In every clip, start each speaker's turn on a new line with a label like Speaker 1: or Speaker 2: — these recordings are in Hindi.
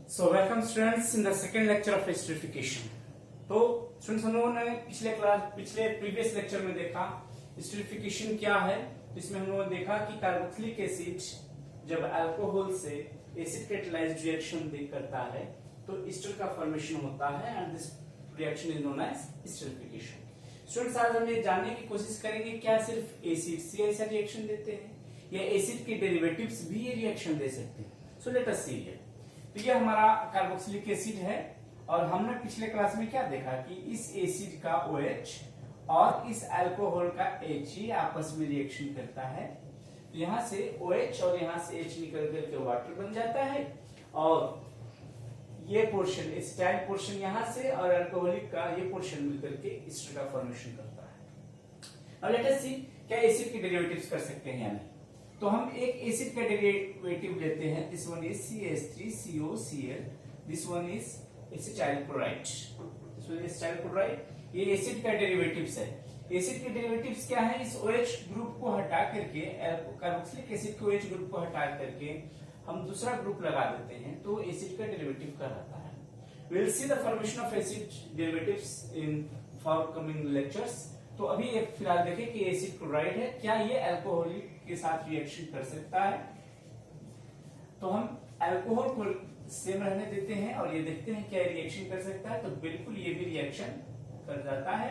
Speaker 1: So welcome students in the second lecture of esterification. तो स्टूडेंट्स हम लोगों ने पिछले प्रीवियस लेक्चर में देखा एस्टरिफिकेशन क्या है। इसमें हम लोगों ने देखा कि कार्बोक्सिलिक एसिड जब अल्कोहल से एसिड कैटालाइज्ड रिएक्शन करता है तो एस्टर का फॉर्मेशन होता है and this reaction is known as esterification. Students आज हम ये जानने की कोशिश करेंगे क्या सिर्फ एसिड से ऐसा रिएक्शन देते हैं या एसिड के डेरिवेटिव्स भी ये रिएक्शन दे सकते हैं। So let us see it. तो ये हमारा कार्बोक्सिलिक एसिड है और हमने पिछले क्लास में क्या देखा कि इस एसिड का OH और इस अल्कोहल का He आपस में रिएक्शन करता है। तो यहाँ से OH और यहाँ से H निकल करके वाटर बन जाता है और ये पोर्शन एसिटाइल पोर्शन यहाँ से और अल्कोहलिक का ये पोर्शन मिलकर के एस्टर का फॉर्मेशन करता है। अब लेट अस सी क्या एसिड के डेरिवेटिव्स कर सकते हैं या नहीं। तो हम एक एसिड का डेरिवेटिव लेते हैं। This one is CH3COCl, this one is acetyl chloride, this one is acetyl chloride. ये एसिड का डेरिवेटिव्स है। एसिड के डेरिवेटिव्स क्या है? इस OH ग्रुप को हटा करके कार्बोक्सिलिक एसिड के OH ग्रुप को हटा करके हम दूसरा ग्रुप लगा देते हैं तो एसिड का डेरिवेटिव कहलाता है। We will see the formation of acid derivatives in forthcoming lectures. तो अभी एक फिलहाल देखें कि एसिड क्लोराइड है, क्या ये अल्कोहल के साथ रिएक्शन कर सकता है। तो हम अल्कोहल को सेम रहने देते हैं और ये देखते हैं क्या रिएक्शन कर सकता है। तो बिल्कुल ये भी रिएक्शन कर जाता है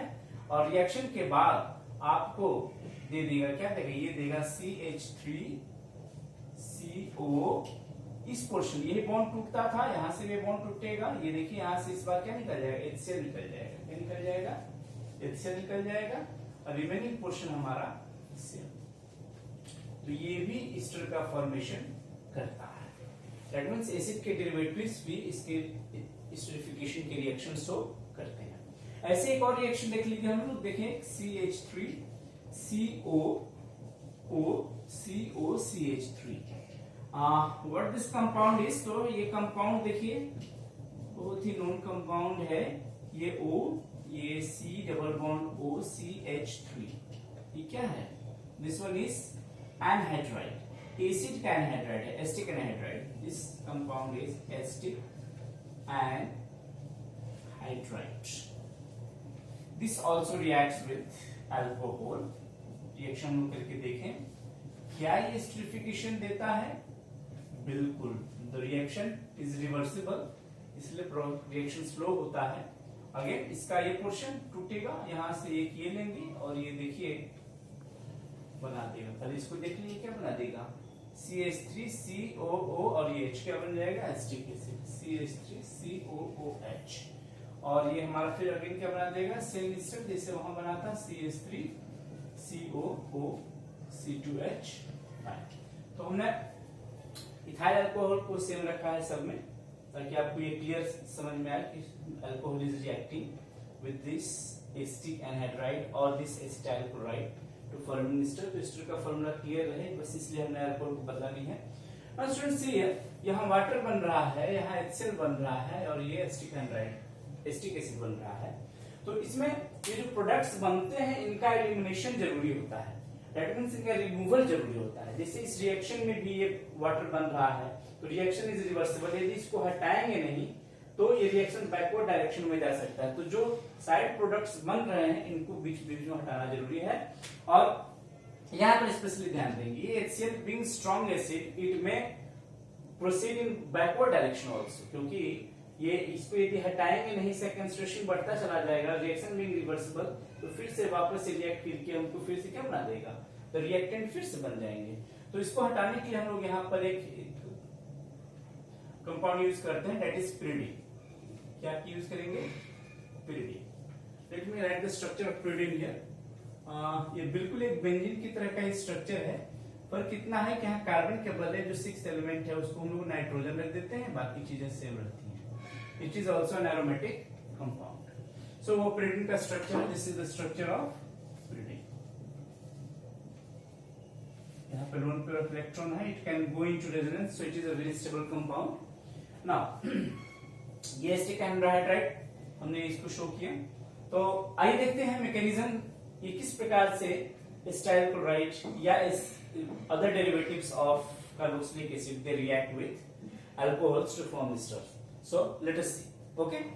Speaker 1: और रिएक्शन के बाद आपको दे देगा, क्या देगा? ये देगा CH3CO। इस पोर्शन यही बॉन्ड टूटता था, यहां से भी बॉन्ड टूटेगा। ये देखिए यहां से इस बार क्या निकल जाएगा? HCl निकल जाएगा। क्या निकल जाएगा? HCl निकल जाएगा और रिमेनिंग पोर्शन हमारा HCl। तो ये भी एस्टर का फॉर्मेशन करता है। दैट मींस एसिड के डेरिवेटिव्स भी इसके एस्टरिफिकेशन के रिएक्शन शो करते हैं। ऐसे एक और रिएक्शन देख लीजिए हम लोग। देखें CH3COCOCH3 what this compound is. तो ये कंपाउंड देखिए बहुत ही नोन कंपाउंड है। ये O, ये C डबल बॉन्ड OCH3। ये क्या है? This one is anhydride, acid का एनहाइड्राइड है, acetic anhydride. This compound is acetic anhydride. This also reacts with alcohol. Reaction करके देखें क्या ये एस्टरिफिकेशन देता है? बिल्कुल। द रिएक्शन इज रिवर्सिबल, इसलिए रिएक्शन स्लो होता है। अगेन इसका ये पोर्शन टूटेगा, यहां से एक ये लेंगे और ये देखिए बना देगा। पहले इसको देख लीजिए क्या बना देगा? CH3COO और ये H क्या बन जाएगा? Acetic acid CH3COOH। और ये हमारा फिर अगेन क्या बना देगा? सेम स्टेप जैसे वहां बना था CH3COOC2H। तो हमने इथाइल अल्कोहल को सेम रखा है सब में ताकि आपको ये क्लियर समझ में आए कि alcohol is reacting with this acetic anhydride और this acetyl chloride to forming ester. तो एस्टर का फॉर्मूला क्लियर रहे, बस इसलिए हमने अल्कोहल को बदला नहीं है। नाउ स्टूडेंट्स सी यहाँ वाटर बन रहा है, यहाँ HCl बन रहा है और ये एसिटिक एनहाइड्राइड एसिटिक एसिड बन रहा है। तो इसमें ये जो प्रोडक्ट्स बनते हैं इनका एलिमिनेशन जरूरी होता है। दैट मींस इनका रिमूवल जरूरी होता है। जैसे इस रिएक्शन में भी ये वाटर बन रहा है तो रिएक्शन इज रिवर्सिबल। यदि इसको हटाएंगे नहीं तो ये रिएक्शन बैकवर्ड डायरेक्शन में जा सकता है। तो जो साइड प्रोडक्ट्स बन रहे हैं इनको बीच बीच में हटाना जरूरी है। और यहाँ पर स्पेशली ध्यान देंगे ये HCl being strong acid it में proceed in backward direction also, क्योंकि ये इसको यदि हटाएंगे नहीं से कंसंट्रेशन बढ़ता चला जाएगा। रिएक्शन बीइंग रिवर्सिबल तो फिर से वापस से रिएक्ट करके हमको फिर से क्या बना देगा? तो रिएक्टेंट फिर से बन जाएंगे। तो इसको हटाने के लिए हम लोग यहाँ पर एक कंपाउंड यूज करते हैं, दैट इज pyridine। क्या यूज करेंगे? pyridine। Let me right the structure of pyridine here. ये बिल्कुल एक बेंजीन की तरह का स्ट्रक्चर है, पर कितना है कि यहाँ कार्बन के बदले जो 6th एलिमेंट है उसको हम लोग नाइट्रोजन रख देते हैं, बाकी चीजें सेम रहती हैं। It is also an aromatic compound. So वो pyridine का स्ट्रक्चर है। This is the structure of pyridine। यहाँ पे लोन पेयर ऑफ इलेक्ट्रॉन है, it can go into resonance, so it is a very stable compound. Now ये एसिटिक एनहाइड्राइड हमने इसको शो किया। तो आइए देखते हैं मैकेनिज्म ये किस प्रकार से एसिटाइल क्लोराइड या other derivatives of carboxylic acid they react with alcohols to form esters। So let us see. Okay.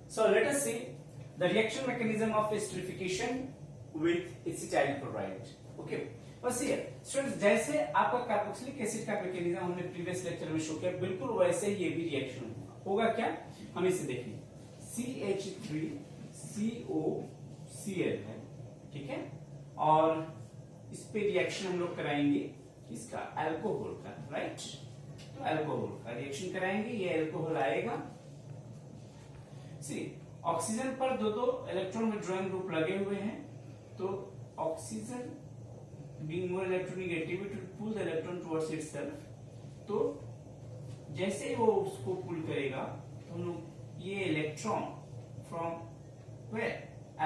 Speaker 1: So let us see the reaction mechanism of esterification with acetyl chloride. Okay. बस ये स्टूडेंट्स जैसे आपका कार्बोक्सिलिक एसिड का मैकेनिज्म हमने प्रीवियस लेक्चर में शो किया, बिल्कुल वैसे ही ये भी रिएक्शन होगा क्या, हम इसे देखेंगे। CH3COCl है, ठीक है, और इस पे रिएक्शन हम लोग कराएंगे इसका अल्कोहल का, राइट। तो अल्कोहल का रिएक्शन कराएंगे, ये अल्कोहल आएगा। सी ऑक्सीजन पर दो दो इलेक्ट्रॉन विथड्रॉइंग ग्रुप लगे हुए हैं, तो oxygen being more electronegative it will pull the electron towards itself। तो जैसे वो उसको पुल करेगा तो हम लोग ये electron from where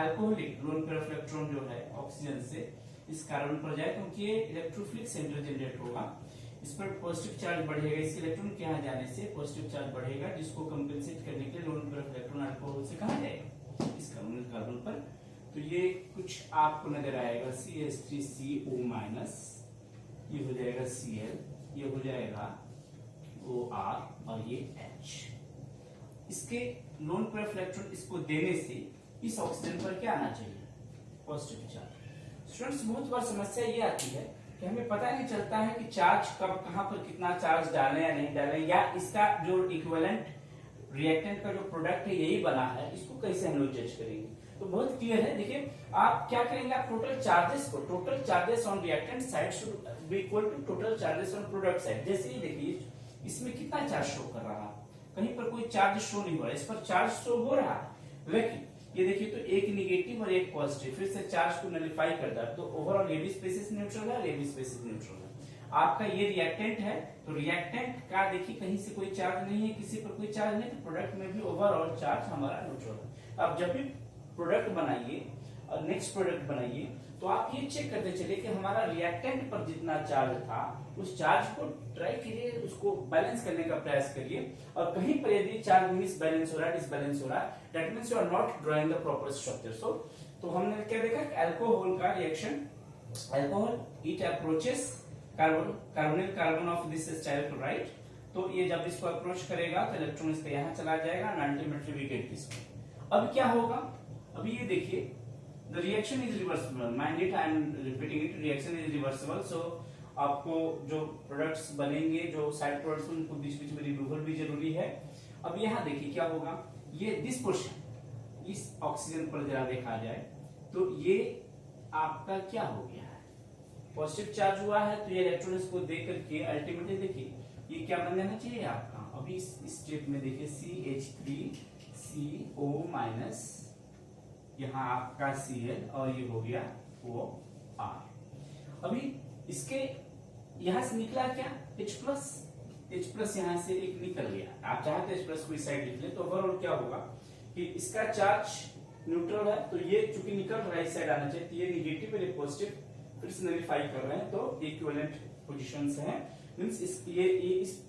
Speaker 1: alcoholic lone pair of electron जो है ऑक्सीजन से इस कार्बन पर जाए, क्योंकि ये इलेक्ट्रोफिलिक सेंटर जनरेट होगा, इस पर पॉजिटिव चार्ज बढ़ेगा, इस इलेक्ट्रॉन के यहाँ जाने से पॉजिटिव चार्ज बढ़ेगा, जिसको कंपेंसेट करने के लिए loan pair of electron alcohol से कहा जाएगा इस कार्बन पर। तो ये कुछ आपको नजर आएगा CH3CO माइनस, ये हो जाएगा Cl, ये हो जाएगा OR और ये H। इसके लोन पेयर ऑफ इलेक्ट्रॉन इसको देने से इस ऑक्सीजन पर क्या आना चाहिए, पॉजिटिव चार्ज। स्टूडेंट्स बहुत बार समस्या ये आती है कि हमें पता नहीं चलता है कि चार्ज कब कहां पर कितना चार्ज डालें या नहीं डालें, या इसका जो इक्विवेलेंट रिएक्टेंट का जो प्रोडक्ट है यही बना है, इसको कैसे हम लोग जज करेंगे। तो बहुत क्लियर है, देखिए आप क्या करेंगे, आप total charges on reactant side should be equal to total charges on product side. जैसे ही देखिए इसमें कितना चार्ज शो कर रहा है, कहीं पर कोई चार्ज शो नहीं हो रहा है, इस पर चार्ज शो हो रहा है, लेकिन ये देखिए तो एक निगेटिव और एक पॉजिटिव, फिर से चार्ज को नलिफाई कर दिया, तो ओवरऑल ये भी स्पेसिस न्यूट्रल है और ये भी स्पेसिस न्यूट्रल है। आपका ये रिएक्टेंट है, तो रिएक्टेंट का देखिए कहीं से कोई चार्ज नहीं है, किसी पर कोई चार्ज नहीं, तो प्रोडक्ट में भी ओवरऑल चार्ज हमारा न्यूट्रल है। अब जब भी प्रोडक्ट बनाइए और नेक्स्ट प्रोडक्ट बनाइए तो आप ये चेक करते चलिए कि हमारा रिएक्टेंट पर जितना चार्ज था उस चार्ज को ट्राई करिए, उसको बैलेंस करने का प्रयास करिए, और कहीं पर यदि चार्ज मिसबैलेंस हो रहा है, डिसबैलेंस हो रहा है, that means you are not drawing the proper structure. So तो हमने क्या देखा कि अल्कोहल का reaction, alcohol it approaches carbonyl carbon of this acetyl chloride, तो ये जब इसको अप्रोच करेगा तो इलेक्ट्रॉन इसका यहाँ चला जाएगा and ultimately we get this. अब क्या होगा, अभी ये देखिए the reaction is reversible, mind it, I am repeating it, reaction is reversible. So आपको जो प्रोडक्ट्स बनेंगे, जो साइड प्रोडक्ट्स, उनको बीच बीच में रिमूवल भी जरूरी है। अब यहाँ देखिए क्या होगा, ये दिस पोर्शन इस ऑक्सीजन पर जरा देखा जाए तो ये आपका क्या हो गया है, पॉजिटिव चार्ज हुआ है, तो ये इलेक्ट्रॉन इसको दे करके अल्टीमेटली देखिए ये क्या बन जाना चाहिए आपका, अभी इस स्टेप में देखिए CH3CO माइनस, यहाँ आपका Cl और ये हो गया OR। अभी इसके यहां से निकला क्या H प्लस यहाँ से एक निकल गया, आप चाहते H प्लस को इस साइड लिख ले, तो ओवरऑल क्या होगा कि इसका चार्ज न्यूट्रल है, तो ये चूंकि निकल रहा है इस साइड आना चाहिए, तो ये निगेटिव और पॉजिटिव फिर से नलिफाई कर रहे हैं, तो इक्विवेलेंट पोजीशंस हैं। मींस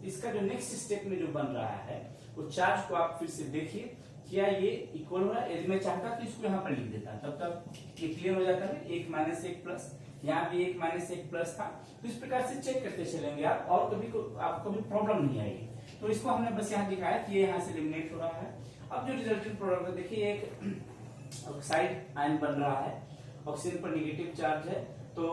Speaker 1: इसका जो नेक्स्ट स्टेप में जो बन रहा है वो चार्ज को आप फिर से देखिए क्या ये इक्वल हो रहा है। यदि मैं चाहता तो इसको यहाँ पर लिख देता, तब तक ये क्लियर हो जाता है, 1 माइनस 1 प्लस, यहाँ भी 1 माइनस 1 प्लस था, तो इस प्रकार से चेक करते चलेंगे आप, और कभी आपको भी प्रॉब्लम नहीं आएगी। तो इसको हमने बस यहाँ दिखाया कि ये यहाँ से एलिमिनेट हो रहा है। अब जो रिजल्टेंट प्रोडक्ट है देखिए, एक ऑक्साइड आयन बन रहा है, ऑक्सीजन पर निगेटिव चार्ज है, तो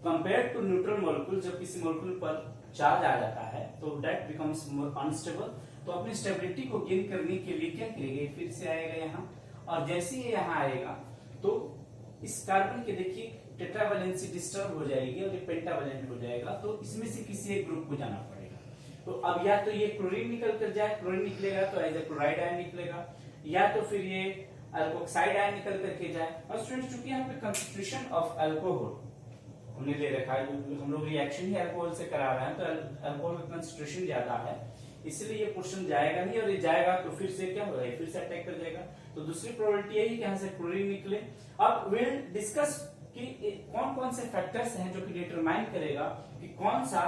Speaker 1: कंपेयर टू न्यूट्रल मॉलिक्यूल जब किसी मॉलिक्यूल पर चार्ज आ जाता है तो दैट बिकम्स मोर अनस्टेबल, तो अपनी स्टेबिलिटी को गेन करने के लिए क्या करेंगे, फिर से आएगा यहाँ, और जैसे ही यहाँ आएगा तो इस कार्बन के देखिए टेट्रावैलेंसी डिस्टर्ब हो जाएगी और ये पेंटावैलेंट हो जाएगा, तो इसमें से किसी एक ग्रुप को जाना पड़ेगा। तो अब या तो ये क्लोरीन निकल कर जाए, क्लोरीन निकलेगा तो एज ए क्लोराइड आयन निकलेगा, या तो फिर ये अल्कोक्साइड आयन निकल करके जाए। और स्टूडेंट्स चूंकि यहाँ पे कंसंट्रेशन ऑफ अल्कोहल हमने ले रखा है, हम लोग रिएक्शन ही अल्कोहल से करा रहे हैं, तो अल्कोहल का कंसंट्रेशन ज्यादा है, इसलिए ये पोर्शन जाएगा नहीं, और ये जाएगा तो फिर से क्या होगा, फिर से अटैक कर जाएगा। तो दूसरी प्रोबेबिलिटी यही कि यहाँ से क्लोरीन निकले। अब विल डिस्कस कि कौन कौन से फैक्टर्स हैं जो कि डिटरमाइन करेगा कि कौन सा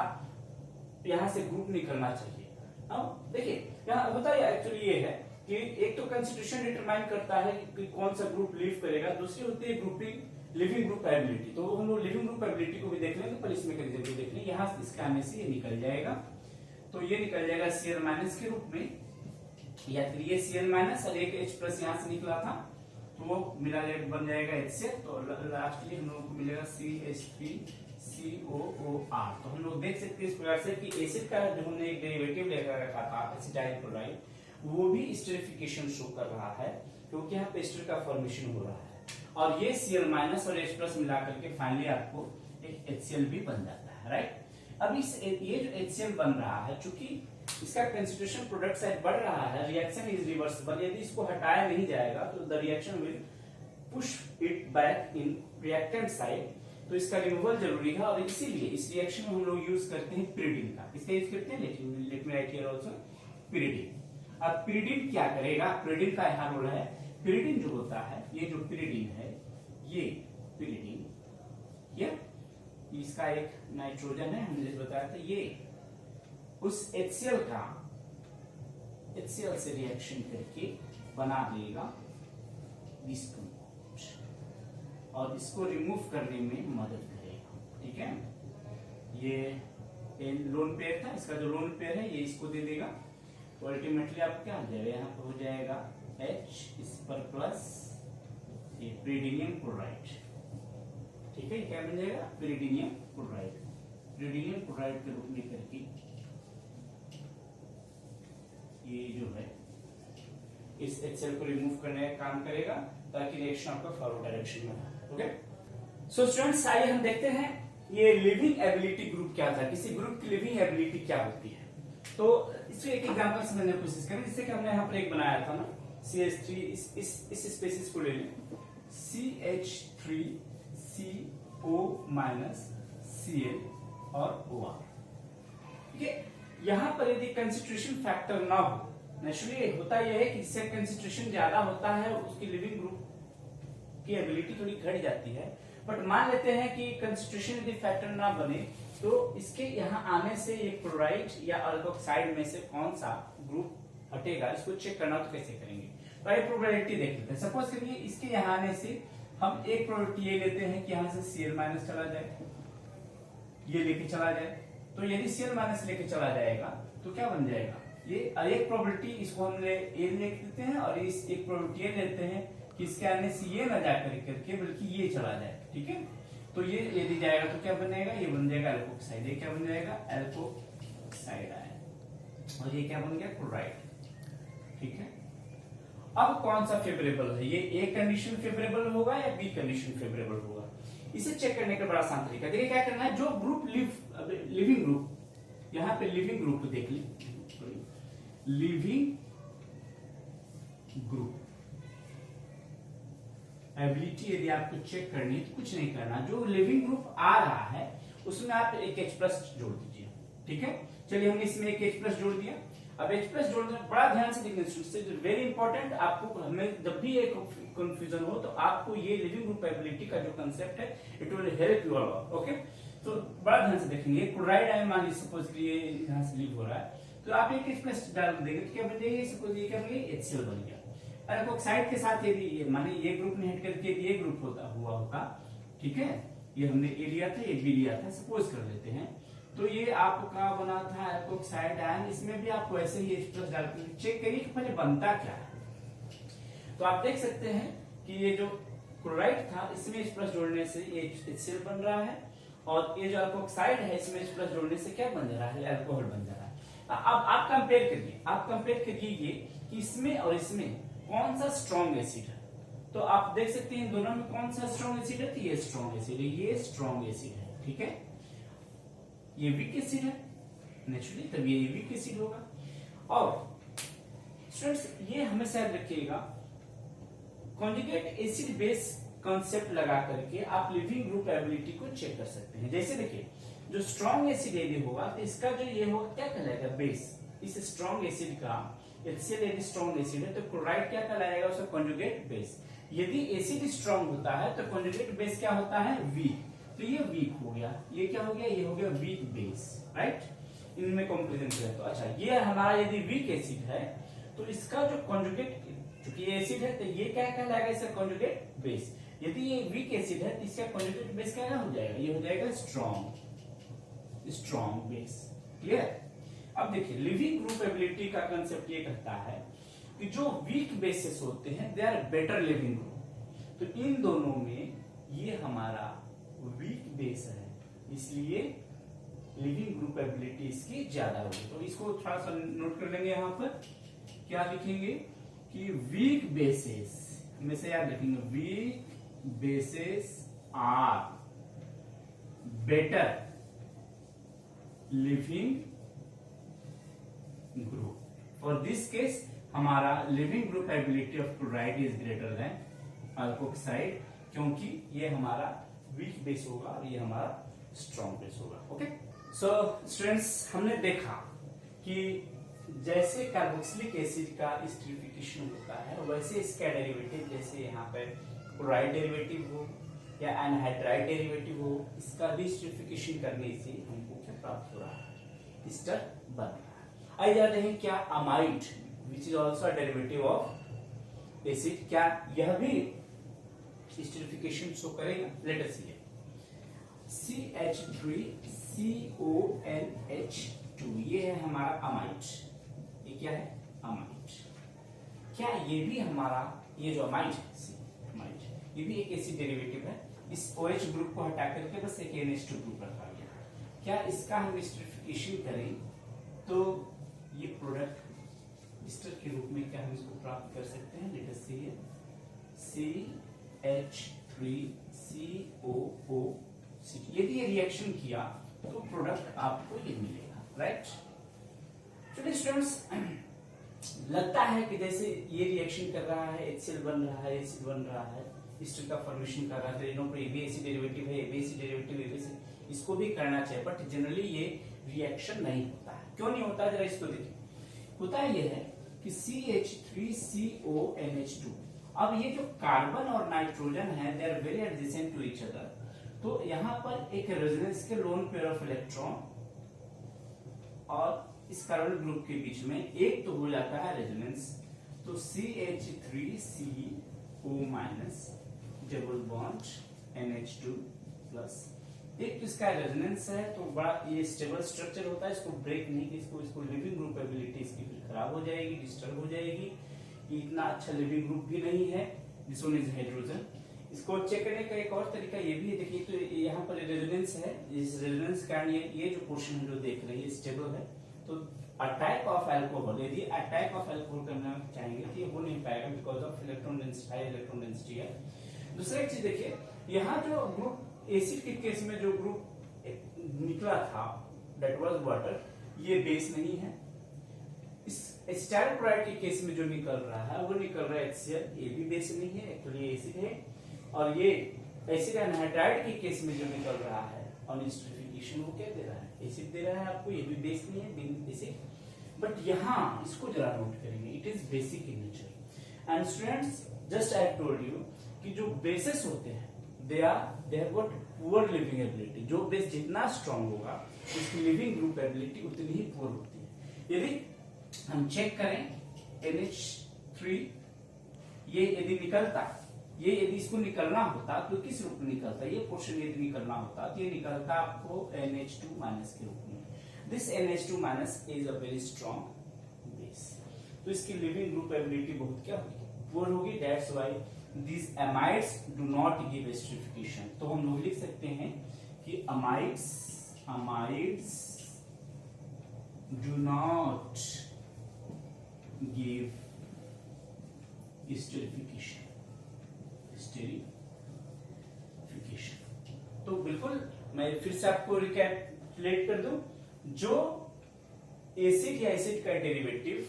Speaker 1: यहाँ से ग्रुप निकलना चाहिए। अब देखिए यहाँ होता है एक्चुअली ये है कि एक तो कंस्टिट्यूशन डिटरमाइन करता है कि कौन सा ग्रुप लीव करेगा, दूसरी होती है ग्रुपिंग लिविंग ग्रुप एबिलिटी। तो हम लोग लिविंग ग्रुप एबिलिटी को भी देख लेंगे, पर इस मैकेनिज्म को देख लेंगे। यहाँ इसका आने से ये निकल जाएगा। तो ये निकल जाएगा Cl माइनस के रूप में, या फिर ये Cl माइनस और एक H प्लस यहाँ से निकला था तो वो मिला बन जाएगा HCl, तो लास्टली हम लोगों को मिलेगा CH3COOR। तो हम लोग देख सकते हैं इस प्रकार से कि एसिड का जो हमने एक डेरिवेटिव लेकर रखा था एसिटाइल क्लोराइड, वो भी स्टेरिफिकेशन शो कर रहा है क्योंकि यहाँ पे एस्टर का फॉर्मेशन हो रहा है, और ये Cl माइनस और H प्लस मिलाकर के फाइनली आपको एक HCl भी बन जाता है, राइट। अब ये जो HCl बन रहा है, चूंकि इसका कंसंट्रेशन प्रोडक्ट साइड बढ़ रहा है, रिएक्शन इज रिवर्सिबल, यदि इसको हटाया नहीं जाएगा तो the reaction will push it back in reactant side, तो इसका रिमूवल जरूरी है, और इसीलिए इस रिएक्शन में हम लोग यूज करते हैं पिरिडिन का। इसका यूज करते हैं, let me right here also pyridine. अब पिरिडिन क्या करेगा, पिरिडिन का यहाँ रोल है, पिरिडिन जो होता है, ये जो पिरिडिन है, ये पिरिडिन, ये इसका एक नाइट्रोजन है, हमने जैसे बताया था, ये उस HCl का HCl से रिएक्शन करके बना देगा दिस कंपाउंड, और इसको रिमूव करने में मदद करेगा, ठीक है। ये लोन पेयर था, इसका जो लोन पेयर है ये इसको दे देगा, तो अल्टीमेटली आप क्या हो जाएगा, यहाँ पर हो जाएगा H, इस पर प्लस ये पिरिडीनियम क्लोराइड, ठीक है। क्या बन जाएगा, पिरिडीनियम क्लोराइड, पिरिडीनियम क्लोराइड के रूप में करके ये जो है इस HCl को रिमूव करने का काम करेगा, ताकि रिएक्शन आपका फॉरवर्ड डायरेक्शन में हो। ओके, सो स्टूडेंट्स आइए हम देखते हैं ये लिविंग एबिलिटी ग्रुप क्या था, किसी ग्रुप की लिविंग एबिलिटी क्या होती है। तो इसको एक एग्जांपल समझने की कोशिश करें, जिससे कि हमने यहाँ पर एक बनाया था ना CH3, इस स्पेसिस को ले लें, CH3CO माइनस Cl और OR, ठीक है। यहाँ पर यदि कंसंट्रेशन फैक्टर ना हो, नेचुरली होता यह है कि इससे कंसंट्रेशन ज्यादा होता है, उसकी लिविंग ग्रुप की एबिलिटी थोड़ी घट जाती है, बट मान लेते हैं कि कंसंट्रेशन यदि फैक्टर ना बने तो इसके यहाँ आने से एक क्लोराइड या अल्कोक्साइड में से कौन सा ग्रुप हटेगा, इसको चेक करना तो कैसे करेंगे। तो ये प्रोबेबिलिटी देख लेते हैं। सपोज करिए इसके यहाँ आने से हम एक प्रोबेबिलिटी ये लेते हैं कि यहाँ से Cl माइनस चला जाए, ये लेके चला जाए, तो यदि Cl माइनस लेके चला जाएगा तो क्या बन जाएगा, ये एक प्रोबेबिलिटी इसको हम ए लिख देते हैं, और इस एक प्रोबेबिलिटी ये लेते हैं कि इसके आने से ये ना जाकर करके बल्कि ये चला जाए, ठीक है। तो ये यदि जाएगा तो क्या बनेगा, ये बन जाएगा एल्कोक्साइड, ये क्या बन जाएगा एल्कोक्साइड आयन, और ये क्या बन गया क्लोराइड, ठीक है। अब कौन सा फेवरेबल है, ये ए कंडीशन फेवरेबल होगा या बी कंडीशन फेवरेबल होगा, इसे चेक करने का बड़ा आसान तरीका। देखिए क्या करना है, जो ग्रुप लिविंग ग्रुप, यहाँ पे लिविंग ग्रुप देख ली, लिविंग ग्रुप एबिलिटी यदि आपको चेक करनी है तो कुछ नहीं करना, जो लिविंग ग्रुप आ रहा है उसमें आप एक H प्लस जोड़ दीजिए, ठीक है। चलिए हमने इसमें एक H प्लस जोड़ दिया। अब H प्लस जोड़ने में बड़ा ध्यान से देखना, वेरी इंपॉर्टेंट, आपको हमें जब भी एक कंफ्यूजन हो तो आपको ये लिविंग ग्रुप एबिलिटी का जो कंसेप्ट है it will help you a lot, okay. तो बड़ा ध्यान से देखेंगे, क्लोराइड आयन मान लीजिए सपोज कि ये यहाँ से लीव हो रहा है, तो आप एक H प्लस डाल देंगे तो क्या बन जाएगा, सपोज ये क्या बन गया HCl बन गया। अल्कोक्साइड के साथ यदि माने ये ग्रुप ने हट करके ये ग्रुप हुआ होता, ठीक है, ये हमने ए लिया था, ये बी लिया था, सपोज कर लेते हैं, तो ये आपका बना था एल्कोक्साइड आयन, इसमें भी आपको ऐसे ही H प्लस डाल के चेक करिए कि पहले बनता क्या है। तो आप देख सकते हैं कि ये जो क्लोराइड था इसमें H प्लस जोड़ने से ये HCl बन रहा है, और ये जो अल्कोक्साइड है इसमें H प्लस जोड़ने से क्या बन रहा है, अल्कोहल बन रहा है। अब आप कंपेयर करिए कि इसमें और इसमें कौन सा स्ट्रॉन्ग एसिड है, तो आप देख सकते हैं दोनों में कौन सा स्ट्रॉन्ग एसिड है, तो ये स्ट्रॉन्ग एसिड है, ये स्ट्रॉन्ग एसिड है, ठीक है। ये वीक एसिड है नेचुरली, तब ये वीक एसिड होगा। और स्टूडेंट्स ये हमेशा याद रखिएगा, कॉन्जुगेट एसिड बेस कॉन्सेप्ट लगा करके आप लिविंग ग्रुप एबिलिटी को चेक कर सकते हैं। जैसे देखिए जो स्ट्रॉन्ग एसिड यदि होगा तो इसका जो ये होगा क्या कहलाएगा, बेस। इस स्ट्रॉन्ग एसिड का HCl यदि स्ट्रॉन्ग एसिड है तो क्लोराइड क्या कहलाएगा, उसका कॉन्जुगेट बेस। यदि एसिड स्ट्रॉन्ग होता है तो कॉन्जुगेट बेस क्या होता है, वीक, तो ये वीक हो गया, ये क्या हो गया, ये हो गया वीक बेस, राइट। इनमें कंपैरिजन करें तो अच्छा ये हमारा यदि वीक एसिड है तो इसका जो कॉन्जुगेट, चूंकि ये एसिड है तो ये क्या कहलाएगा, इसका कॉन्जुगेट बेस। यदि ये वीक एसिड है तो इसका कॉन्जुगेट बेस क्या हो जाएगा, ये हो जाएगा स्ट्रॉन्ग बेस, क्लियर। अब देखिए लिविंग ग्रुप एबिलिटी का कंसेप्ट ये कहता है कि जो वीक बेसिस होते हैं they are better leaving group. तो इन दोनों में ये हमारा वीक बेस है, इसलिए लिविंग ग्रुप एबिलिटी इसकी ज्यादा होगी। तो इसको थोड़ा सा नोट कर लेंगे, यहां पर क्या लिखेंगे कि वीक बेसिस, हमेशा याद रखेंगे weak bases are better leaving group. For this case हमारा leaving group ability of chloride is greater than alkoxide, क्योंकि ये हमारा वीक बेस होगा और ये हमारा स्ट्रॉन्ग बेस होगा। ओके, सो स्टूडेंट्स हमने देखा कि जैसे कार्बोक्सिलिक एसिड का एस्टरिफिकेशन होता है वैसे इसका डेरिवेटिव, जैसे यहाँ पे क्लोराइड डेरिवेटिव हो या एनहाइड्राइड डेरिवेटिव हो, इसका भी एस्टरिफिकेशन करने से हमको क्या प्राप्त हो रहा है, एस्टर बन रहा है। आइए जाते हैं क्या amide which is also derivative of acid, क्या यह भी एस्टरिफिकेशन शो करेगा? लेट अस सी CH3CONH2, ये है हमारा अमाइड। ये क्या है? अमाइड। क्या ये भी हमारा, ये जो अमाइड है ये भी एक एसिड डेरिवेटिव है। इस OH ग्रुप को हटा करके बस एक NH2 ग्रुप रखा गया। क्या इसका हम एस्टरिफिकेशन करें तो ये प्रोडक्ट एस्टर के रूप में क्या हम इसको प्राप्त कर सकते हैं? लेट अस सी CH3COOH। यदि ये रिएक्शन किया तो प्रोडक्ट आपको ये मिलेगा, राइट? चलिए स्टूडेंट्स, लगता है कि जैसे ये रिएक्शन कर रहा है, HCl बन रहा है, एसिड बन रहा है, एस्टर का फॉर्मेशन कर रहा है, तो इनों पर AB एसिड डेरिवेटिव है, AB acid derivative AB acid, इसको भी करना चाहिए, बट जनरली ये रिएक्शन नहीं होता है। क्यों नहीं होता, जरा इसको देखिए। होता ये है कि CH3CONH2, अब ये जो कार्बन और नाइट्रोजन है they are very adjacent to each other, तो यहां पर एक रेजोनेंस के लोन पेयर ऑफ इलेक्ट्रॉन और इस कार्बन ग्रुप के बीच में एक तो हो जाता है रेजोनेंस, तो CH3CO double bond NH2 plus, एक तो इसका रेजोनेंस है तो बड़ा ये स्टेबल स्ट्रक्चर होता है, इसको ब्रेक नहीं, इसको लिविंग ग्रुप एबिलिटी इसकी फिर खराब हो जाएगी, डिस्टर्ब हो जाएगी। ये इतना अच्छा लिविंग ग्रुप भी नहीं है, दिस वन इज हाइड्रोजन। इसको चेक करने का एक और तरीका ये भी है, देखिए तो यहाँ पर रेजोनेंस है, इस रेजोनेंस के कारण ये जो पोर्शन है जो देख रहे हैं स्टेबल है, तो अटैक ऑफ अल्कोहल, यदि अटैक ऑफ अल्कोहल करना चाहेंगे तो ये हो नहीं पाएगा because of electron density, high electron density है। दूसरा एक चीज देखिए, यहाँ जो ग्रुप एसिड के केस में जो ग्रुप निकला था दैट वाज वाटर, ये बेस नहीं है। इस स्टाइल क्लोराइड के केस में जो निकल रहा है वो निकल रहा है HCl, ये भी बेस नहीं है, एक्चुअली एसिड है। और ये एसिड एनहाइड्राइड के केस में जो निकल रहा है ऑन एस्टरिफिकेशन, वो क्या दे रहा है? एसिड दे रहा है आपको, ये भी बेस नहीं है, एसिड। बट यहाँ इसको जरा नोट करेंगे, it is basic in nature. And students, just I told you कि जो बेसिस होते हैं they have got poor leaving ability. जो बेस जितना स्ट्रांग होगा उसकी लिविंग ग्रुप एबिलिटी उतनी ही पुअर होती है। यदि हम चेक करें NH3, ये यदि निकलता, ये यदि इसको निकलना होता तो किस रूप में निकलता? ये पोर्शन यदि निकलना होता तो ये निकलता आपको NH2 माइनस के रूप में। This NH2 minus is a very strong base, तो इसकी लिविंग ग्रुप एबिलिटी बहुत क्या होगी? पुअर होगी। That's why these amides do not give esterification। तो हम लोग लिख सकते हैं कि amides do not give esterification। तो बिल्कुल मैं फिर से आपको रिकैपिचुलेट कर दूं, जो एसिड या एसिड का डेरिवेटिव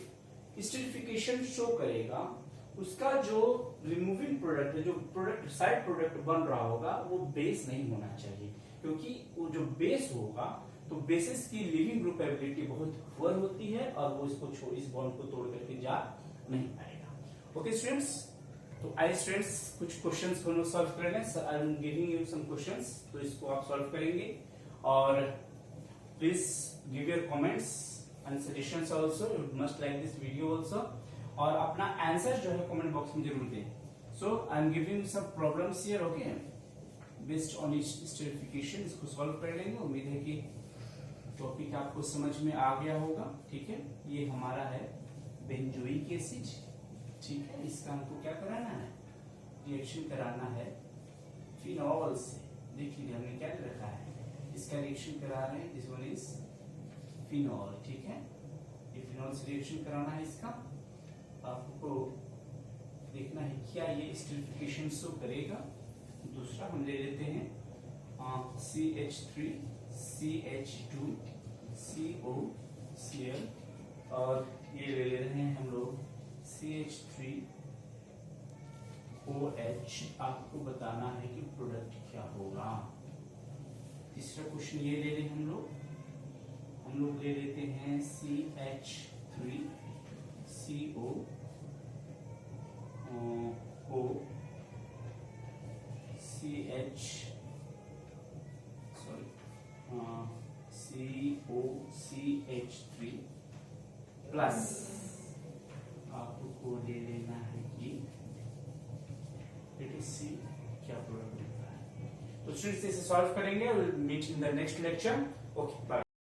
Speaker 1: एस्टरिफिकेशन शो करेगा, उसका जो रिमूविंग प्रोडक्ट है, जो प्रोडक्ट साइड प्रोडक्ट बन रहा होगा, वो बेस नहीं होना चाहिए, क्योंकि वो जो बेस होगा तो बेसिस की लिविंग ग्रुप एबिलिटी बहुत पुअर होती है और वो इसको इस बॉन्ड को तोड़ करके जा नहीं पाएगा। ओके स्टूडेंट्स, तो आई स्टूडेंट्स कुछ क्वेश्चंस को सॉल्व कर लें। I am giving you some questions, तो इसको आप सॉल्व करेंगे और please give your comments and suggestions also, you must like this video also, और अपना आंसर जो है कमेंट बॉक्स में जरूर दें। So I am giving some problems here, okay, based on esterification, इसको सॉल्व कर लेंगे। उम्मीद है कि टॉपिक आपको समझ में आ गया होगा। ठीक है, ये हमारा है बेंजोइक एसिड। ठीक है, इसका हमको क्या कराना है, रिएक्शन कराना है फिनॉल से। देख लीजिए हमने क्या रखा है, इसका रिएक्शन करा रहे हैं, दिस वन इज फिनॉल। ठीक है, ये फिनॉल से रिएक्शन कराना है इसका। आपको देखना है क्या ये एस्टरिफिकेशन शो करेगा। दूसरा हम ले लेते हैं CH3 CH2 COCl, और ये ले ले रहे हैं हम लोग CH3 OH। आपको बताना है कि प्रोडक्ट क्या होगा। तीसरा क्वेश्चन ये ले लें हम लोग ले लेते हैं CH3 CO O CH COCH3 plus आपको ले लेना है कि C क्या प्रोडक्ट होता है। तो स्टूडेंट्स इसे सॉल्व करेंगे, will meet in the next lecture. Okay, bye.